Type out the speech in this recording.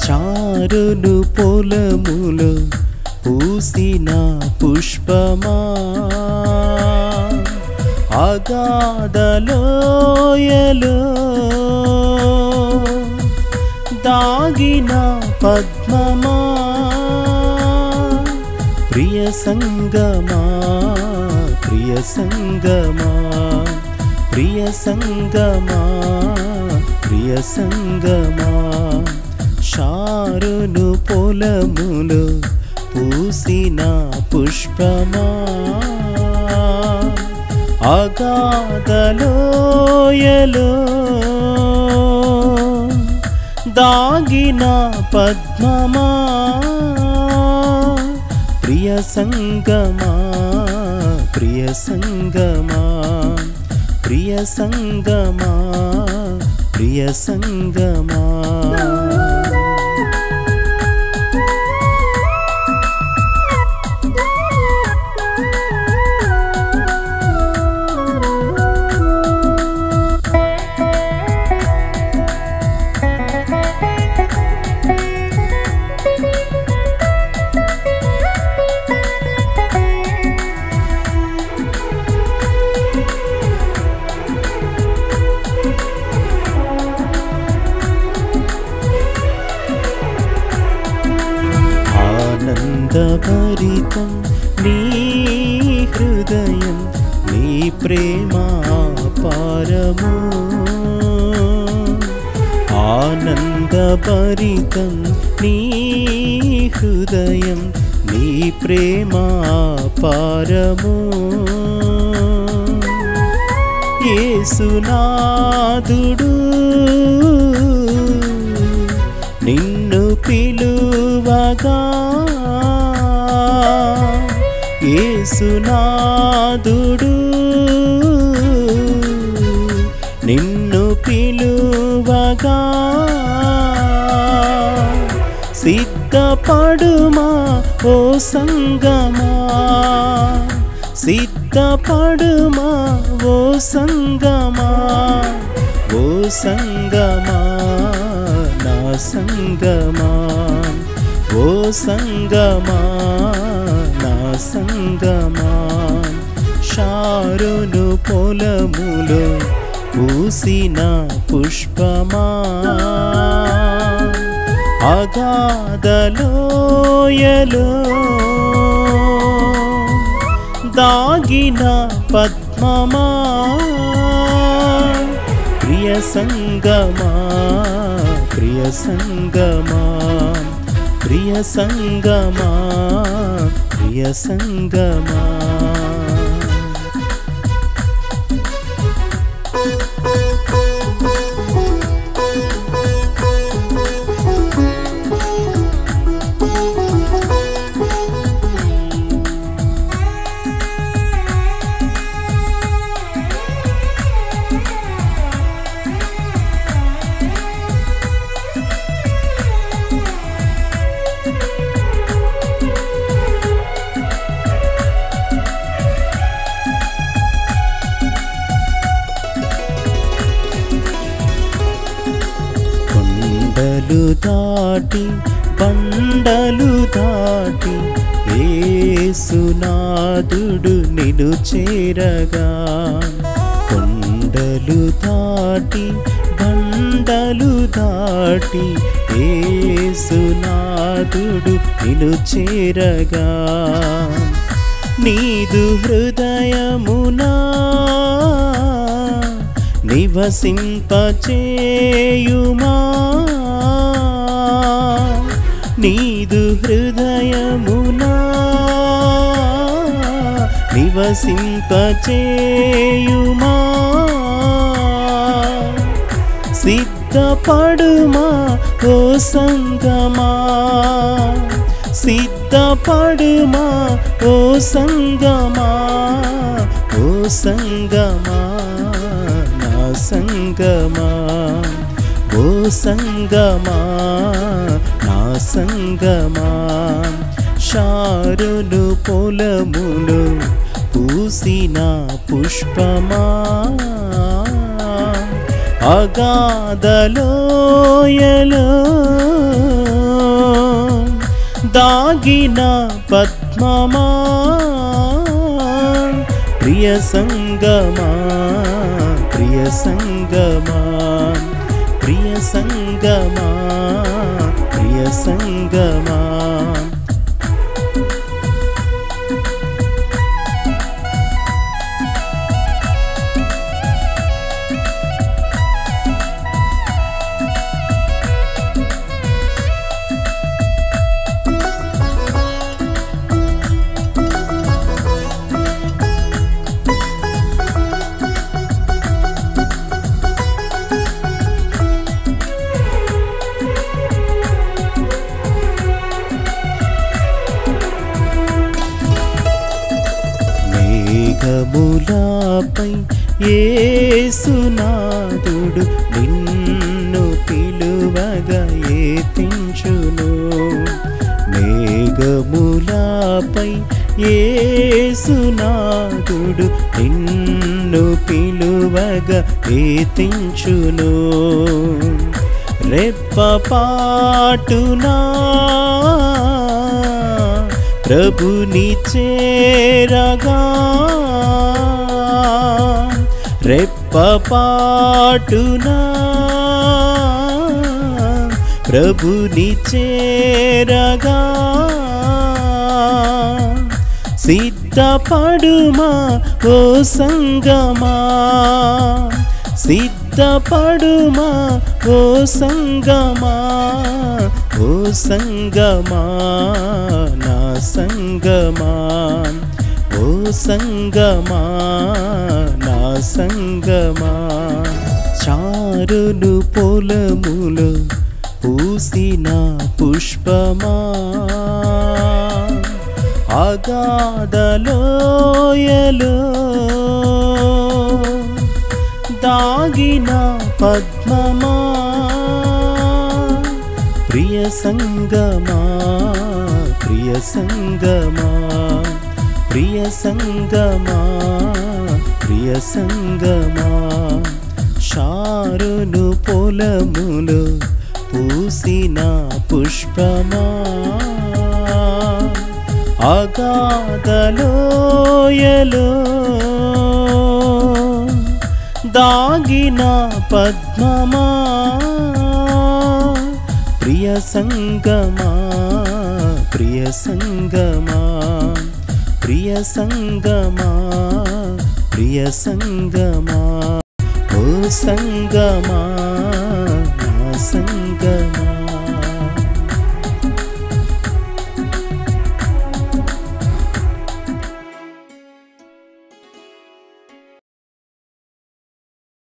చారును పొలములో పూసిన పుష్పమా, అగాధలోయలో దాగిన పద్మమా, ప్రియ సంగమా ప్రియ సంగమా ప్రియ సంగమా ప్రియ సంగమా, షారును పొలములో పూసిన పుష్పమా, అగాధలోయలో దాగిన పద్మమా, ప్రియ సంగమా ప్రియ సంగమా ప్రియ సంగమా ప్రియ సంగమా. ఆనందభరితం నీ హృదయం, నీ ప్రేమ పారము, ఆనందభరితం నీ హృదయం, నీ ప్రేమ పారము, యేసునాథుడు నిన్ను పిలువగా, యేసునాథుడు నిన్ను పిలువగా, సిద్ధపడుమా ఓ సంగమా, సిద్ధపడుమా ఓ సంగమా, ఓ సంగమా నా సంగమా, ఓ సంగమా నా సంగమా, షారును పొలములో పూసిన పుష్పమా, అగాధలోయలో దాగిన పద్మమా, ప్రియ సంగమా ప్రియ సంగమా ప్రియ సంగమా ప్రియ సంగమా. కొండలు దాటి బండలు దాటి యేసునాథుడు నిన్ను చేరగా, కొండలు దాటి బండలు దాటి యేసునాథుడు నిన్ను చేరగా, నీదు హృదయమునా నివసింపచేయుమా, నీదు హృదయమునా నివసింపచేయుమా, సిద్ధ సిద్ధపడుమా ఓ సంగమా, సిద్ధపడుమా ఓ సంగమా, ఓ సంగమా నా సంగమా, ఓ సంగమా నా సంగమా. షారును పొలములు పూసిన పుష్పమా, అగాధలోయలో దాగిన పద్మమా, ప్రియ సంగమా, ప్రియ సంగమా, ప్రియ సంగమా, ప్రియ సంగమా. మేఘములపై యేసునాథుడు నిన్ను పిలువగా ఎత్తించును, మేఘములపై యేసునాథుడు నిన్ను పిలువగా ఎత్తించును. రెప్పపాటునా ప్రభుని చేరగా, రెప్పపాటునా ప్రభుని చేరగా, సిద్ధపడుమా ఓ సంగమా, సిద్ధపడుమా ఓ సంగమా, ఓ సంగమా నా సంగమా, ఓ సంగమా నా సంగమా. చారును పొలములు పూసిన పుష్పమా, అగాధలోయలో దాగిన పద్మమా, ప్రియ సంగమా, ప్రియ సంగమా, ప్రియ సంగమా, ప్రియ సంగమా. షారును పొలములు పూసిన పుష్పమా, అగాధలోయలో దాగిన పద్మమా, ప్రియ సంగమా, ప్రియ సంగమా, ప్రియ సంగమా, ప్రియ సంగమా, ఓ సంగమా నా సంగమా.